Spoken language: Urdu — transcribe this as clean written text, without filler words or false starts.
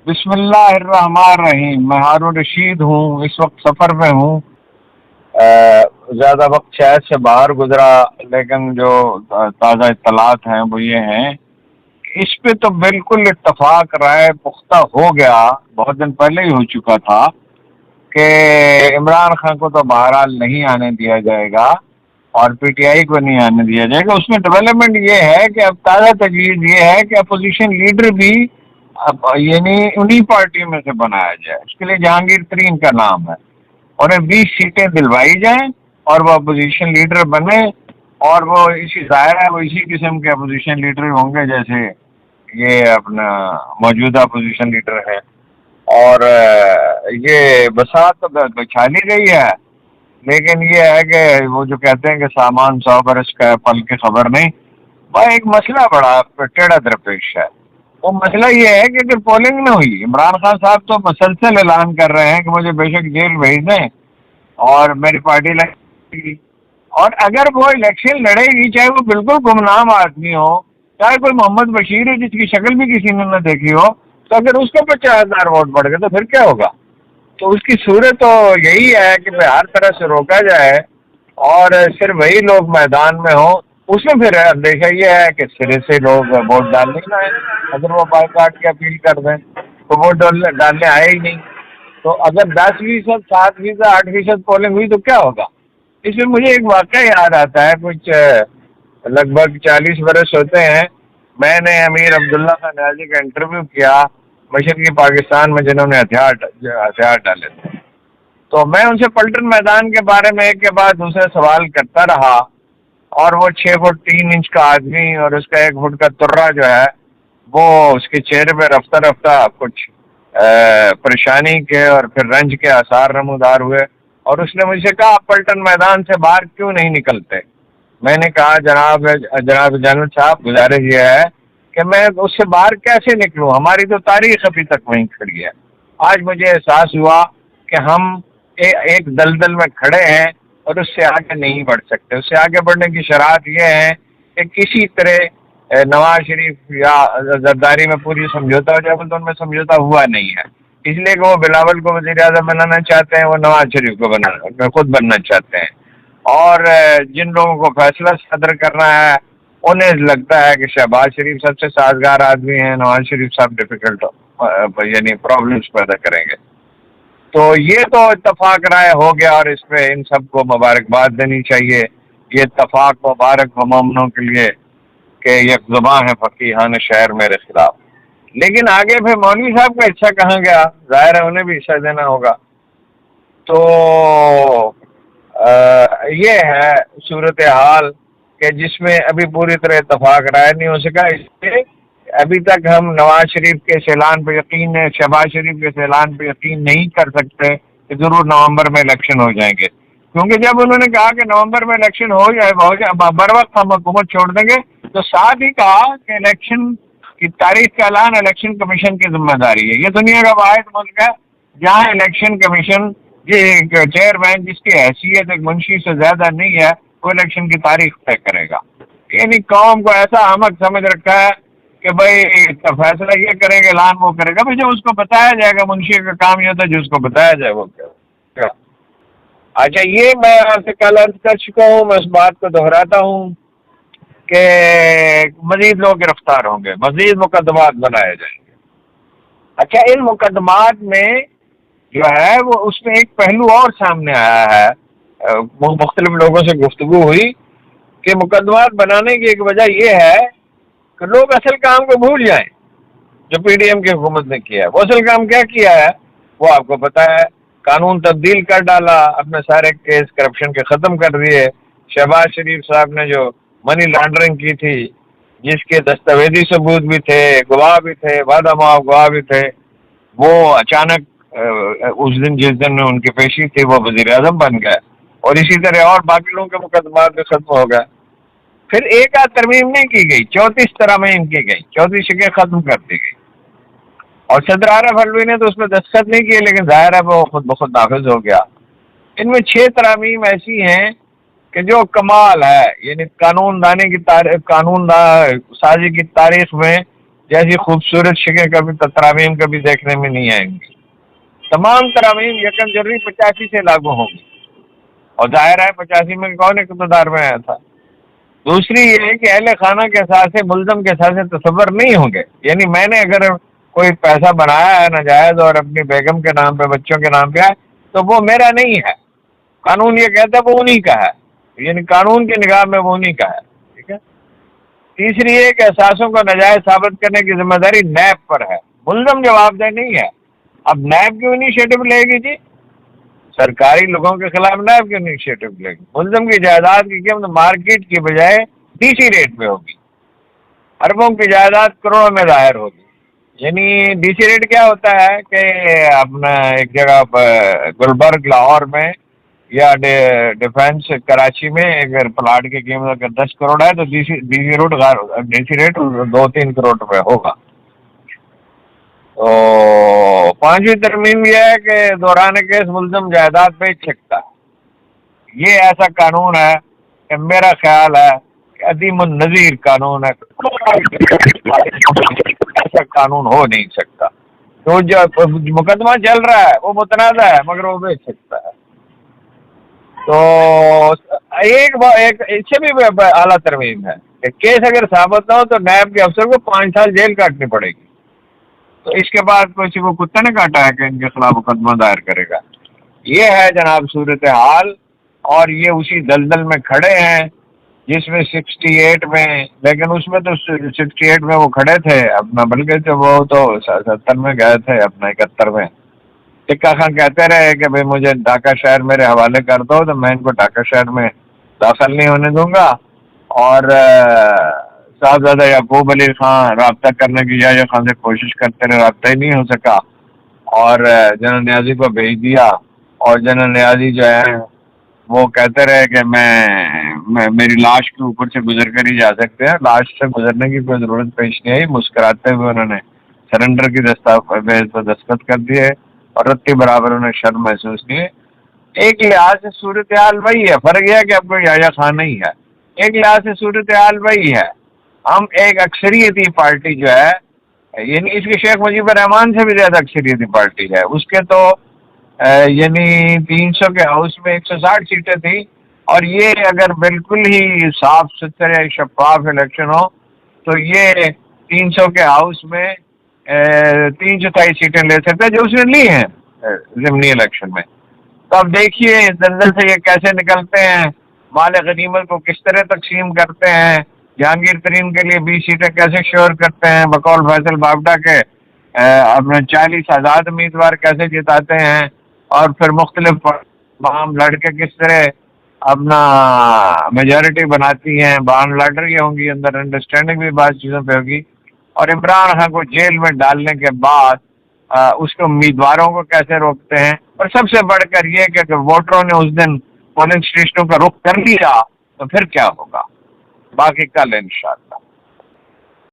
بسم اللہ الرحمن الرحیم۔ میں ہارون رشید ہوں، اس وقت سفر میں ہوں۔ زیادہ وقت شاید سے باہر گزرا، لیکن جو تازہ اطلاعات ہیں وہ یہ ہیں کہ اس پہ تو بالکل اتفاق رائے پختہ ہو گیا، بہت دن پہلے ہی ہو چکا تھا کہ عمران خان کو تو بہرحال نہیں آنے دیا جائے گا اور پی ٹی آئی کو نہیں آنے دیا جائے گا۔ اس میں ڈیولپمنٹ یہ ہے کہ اب تازہ تجویز یہ ہے کہ اپوزیشن لیڈر بھی یعنی انہی پارٹی میں سے بنایا جائے۔ اس کے لیے جہانگیر ترین کا نام ہے، انہیں 20 سیٹیں دلوائی جائیں اور وہ اپوزیشن لیڈر بنے، اور وہ اسی ظاہر ہے وہ اسی قسم کے اپوزیشن لیڈر ہوں گے جیسے یہ اپنا موجودہ اپوزیشن لیڈر ہے۔ اور یہ بساط تو بچھالی گئی ہے، لیکن یہ ہے کہ وہ جو کہتے ہیں کہ سامان 100 برس کا ہے پل کی خبر نہیں، وہ ایک مسئلہ بڑا ٹیڑھا درپیش ہے۔ وہ مسئلہ یہ ہے کہ اگر پولنگ نہ ہوئی، عمران خان صاحب تو مسلسل اعلان کر رہے ہیں کہ مجھے بے شک جیل بھیج دیں اور میری پارٹی لڑے گی، اور اگر وہ الیکشن لڑے گی چاہے وہ بالکل گمنام آدمی ہو، چاہے کوئی محمد بشیر ہے جس کی شکل بھی کسی نے نہ دیکھی ہو، تو اگر اس کو 50,000 ووٹ بڑھ گئے تو پھر کیا ہوگا؟ تو اس کی صورت تو یہی ہے کہ ہر طرح سے روکا جائے اور صرف وہی لوگ میدان میں ہوں۔ اس میں پھر اندیشہ یہ ہے کہ سرے سے لوگ ووٹ ڈالنے نہ آئے، اگر وہ بائیکاٹ کی اپیل کر دیں تو ووٹ ڈالنے آئے ہی نہیں۔ تو اگر 10%، 7%، 8% پولنگ ہوئی تو کیا ہوگا؟ اس میں مجھے ایک واقعہ یاد آتا ہے، کچھ لگ بھگ 40 برس ہوتے ہیں، میں نے امیر عبداللہ خان نیازی کا انٹرویو کیا مشرقی پاکستان میں جنہوں نے ہتھیار ڈالے تھے، تو میں ان سے پلٹن میدان کے بارے میں ایک کے بعد دوسرے سوال کرتا رہا، اور وہ 6 فٹ 3 انچ کا آدمی اور اس کا 1 فٹ کا ترا جو ہے وہ اس کے چہرے پہ رفتہ رفتہ کچھ پریشانی کے اور پھر رنج کے آثار نمودار ہوئے، اور اس نے مجھ سے کہا آپ پلٹن میدان سے باہر کیوں نہیں نکلتے؟ میں نے کہا جناب جنرل صاحب گزارش یہ ہے کہ میں اس سے باہر کیسے نکلوں، ہماری تو تاریخ ابھی تک وہیں کھڑی ہے۔ آج مجھے احساس ہوا کہ ہم ایک دلدل میں کھڑے ہیں اور اس سے آگے نہیں بڑھ سکتے۔ اس سے آگے بڑھنے کی شرائط یہ ہے کہ کسی طرح نواز شریف یا زرداری میں پوری سمجھوتا ہو جائے، تو ان میں سمجھوتا ہوا نہیں ہے، اس لیے کہ وہ بلاول کو وزیر اعظم بنانا چاہتے ہیں، وہ نواز شریف کو خود بننا چاہتے ہیں، اور جن لوگوں کو فیصلہ صدر کرنا ہے انہیں لگتا ہے کہ شہباز شریف سب سے سازگار آدمی ہیں، نواز شریف صاحب ڈیفیکلٹ یعنی پرابلمس پیدا کریں گے۔ تو یہ تو اتفاق رائے ہو گیا، اور اس پہ ان سب کو مبارکباد دینی چاہیے۔ یہ اتفاق مبارک ہو مومنوں کے لیے کہ یک زباں ہے فقیہان شہر میرے خلاف۔ لیکن آگے پھر مولوی صاحب کا حصہ کہاں گیا؟ ظاہر ہے انہیں بھی حصہ دینا ہوگا۔ تو یہ ہے صورتحال کہ جس میں ابھی پوری طرح اتفاق رائے نہیں ہو سکا، اس لیے ابھی تک ہم نواز شریف کے اعلان پہ یقین ہے، شہباز شریف کے اعلان پہ یقین نہیں کر سکتے کہ ضرور نومبر میں الیکشن ہو جائیں گے، کیونکہ جب انہوں نے کہا کہ نومبر میں الیکشن ہو جائے بر وقت ہم حکومت چھوڑ دیں گے، تو ساتھ ہی کہا کہ الیکشن کی تاریخ کا اعلان الیکشن کمیشن کی ذمہ داری ہے۔ یہ دنیا کا واحد ملک ہے جہاں الیکشن کمیشن یہ چیئرمین جس کی حیثیت ایک منشی سے زیادہ نہیں ہے، وہ الیکشن کی تاریخ طے کرے گا۔ یعنی قوم کو ایسا احمق سمجھ رکھا ہے کہ بھائی فیصلہ یہ کریں گے اعلان وہ کرے گا، بھائی جب اس کو بتایا جائے گا، منشی کا کام یہ ہوتا ہے جو اس کو بتایا جائے وہ کیا۔ اچھا، یہ میں آپ سے کل عرض کر چکا ہوں، میں اس بات کو دہراتا ہوں کہ مزید لوگ گرفتار ہوں گے، مزید مقدمات بنائے جائیں گے۔ اچھا، ان مقدمات میں جو ہے وہ اس میں ایک پہلو اور سامنے آیا ہے، مختلف لوگوں سے گفتگو ہوئی کہ مقدمات بنانے کی ایک وجہ یہ ہے کہ لوگ اصل کام کو بھول جائیں جو پی ڈی ایم کی حکومت نے کیا ہے۔ وہ اصل کام کیا کیا ہے وہ آپ کو پتا ہے، قانون تبدیل کر ڈالا، اپنے سارے کیس کرپشن کے ختم کر دیے۔ شہباز شریف صاحب نے جو منی لانڈرنگ کی تھی، جس کے دستاویزی ثبوت بھی تھے، گواہ بھی تھے، وعدہ معاف گواہ بھی تھے، وہ اچانک اس دن جس دن ان کی پیشی تھی وہ وزیر اعظم بن گئے، اور اسی طرح اور باقی لوگوں کے مقدمات بھی ختم ہو گئے۔ پھر ایک آدھ ترمیم نہیں کی گئی، 34 ترامیم کی گئی، 34 شکیں ختم کر دی گئی، اور صدر عارف الوی نے تو اس میں دستخط نہیں کیے، لیکن ظاہر ہے وہ خود بخود نافذ ہو گیا۔ ان میں 6 ترامیم ایسی ہیں کہ جو کمال ہے، یعنی قانون سازی کی تاریخ میں جیسی خوبصورت شکلیں کبھی ترامیم کبھی دیکھنے میں نہیں آئیں گی. تمام ترامیم یکم جنوری 85 سے لاگو ہوں گی، اور ظاہر ہے 85 میں کون اقتدار میں آیا تھا. دوسری یہ ہے کہ اہل خانہ کے ساتھ ملزم کے ساتھ تصور نہیں ہوں گے. یعنی میں نے اگر کوئی پیسہ بنایا ہے ناجائز اور اپنی بیگم کے نام پہ بچوں کے نام پہ ہے تو وہ میرا نہیں ہے. قانون یہ کہتا ہے وہ انہی کا ہے، یعنی قانون کی نگاہ میں وہ انہی کا ہے. ٹھیک ہے. تیسری یہ کہ اثاثوں کو ناجائز ثابت کرنے کی ذمہ داری نیب پر ہے، ملزم جواب دہ نہیں ہے. اب نیب کیوں انیشیٹو لے گی جی؟ سرکاری لوگوں کے خلاف نیب کیوں انیشیٹو لے گی؟ ملزم کی جائیداد کی قیمت مارکیٹ کی بجائے ڈی سی ریٹ پہ ہوگی. اربوں کی جائیداد کروڑوں میں ظاہر ہوگی. یعنی ڈی سی ریٹ کیا ہوتا ہے کہ اپنا ایک جگہ گلبرگ لاہور میں یا ڈیفینس کراچی میں اگر پلاٹ کی قیمت اگر 10 کروڑ ہے تو ڈی سی ریٹ 2-3 کروڑ روپے ہوگا. تو پانچویں ترمیم یہ ہے کہ دوران کیس ملزم جائیداد بیچ سکتا ہے. یہ ایسا قانون ہے کہ میرا خیال ہے کہ عدیم النظیر قانون ہے. ایسا قانون ہو نہیں سکتا. تو جو مقدمہ چل رہا ہے وہ متنازع ہے مگر وہ بیچ سکتا ہے. تو ایک اس سے بھی اعلیٰ ترمیم ہے کہ کیس اگر ثابت نہ ہو تو نیب کے افسر کو 5 سال جیل کاٹنی پڑے گی. تو اس کے بعد کسی کو کتا نے کاٹا ہے کہ ان کے خلاف مقدمہ دائر کرے گا. یہ ہے جناب صورتحال، اور یہ اسی دلدل میں کھڑے ہیں جس میں 68 میں، لیکن اس میں تو 68 میں وہ کھڑے تھے اپنا، بلکہ وہ تو 70 میں گئے تھے اپنا 71 میں. ٹکا خان کہتے رہے کہ بھئی مجھے ڈھاکہ شہر میرے حوالے کر دو تو میں ان کو ڈھاکہ شہر میں داخل نہیں ہونے دوں گا. اور صاحبزادہ یعقوب علی خان رابطہ کرنے کی یا خان سے کوشش کرتے رہے، رابطہ ہی نہیں ہو سکا، اور جنرل نیازی کو بھیج دیا. اور جنرل نیازی جو ہے وہ کہتے رہے کہ میں میری لاش کے اوپر سے گزر کر ہی جا سکتے ہیں. لاش سے گزرنے کی کوئی ضرورت پیش نہیں آئی. مسکراتے ہوئے انہوں نے سرنڈر کی دستاویز پر دستخط کر دیے اور رتی برابر انہیں شرم محسوس نہیں. ایک لحاظ سے صورتحال وہی ہے، فرق یہ ہے کہ اب کوئی یحییٰ خان نہیں ہے. ایک لحاظ سے صورتحال وہی ہے. ہم ایک اکثریتی پارٹی جو ہے، یعنی اس کے شیخ مجیب الرحمان سے بھی زیادہ اکثریتی پارٹی ہے. اس کے تو یعنی 300 کے ہاؤس میں 160 سیٹیں تھیں، اور یہ اگر بالکل ہی صاف ستھرے شفاف الیکشن ہو تو یہ 300 کے ہاؤس میں 3/4 سیٹیں لے سکتے جو اس نے لی ہیں ضمنی الیکشن میں. تو اب دیکھیے دلدل سے یہ کیسے نکلتے ہیں، مال غنیمت کو کس طرح تقسیم کرتے ہیں، جہانگیر ترین کے لیے 20 سیٹیں کیسے شور کرتے ہیں بقول فیصل بابڈا کے، اپنے 40 آزاد امیدوار کیسے جتاتے ہیں، اور پھر مختلف عوام لڑ کے کس طرح اپنا میجورٹی بناتی ہیں. بان لاٹری ہوں گی، اندر انڈرسٹینڈنگ بھی بعض چیزوں پہ ہوگی. اور عمران خان کو جیل میں ڈالنے کے بعد اس کے امیدواروں کو کیسے روکتے ہیں. اور سب سے بڑھ کر یہ کہ اگر ووٹروں نے اس دن پولنگ اسٹیشنوں کا رخ کر لیا تو پھر کیا ہوگا. باقی کل انشاءاللہ.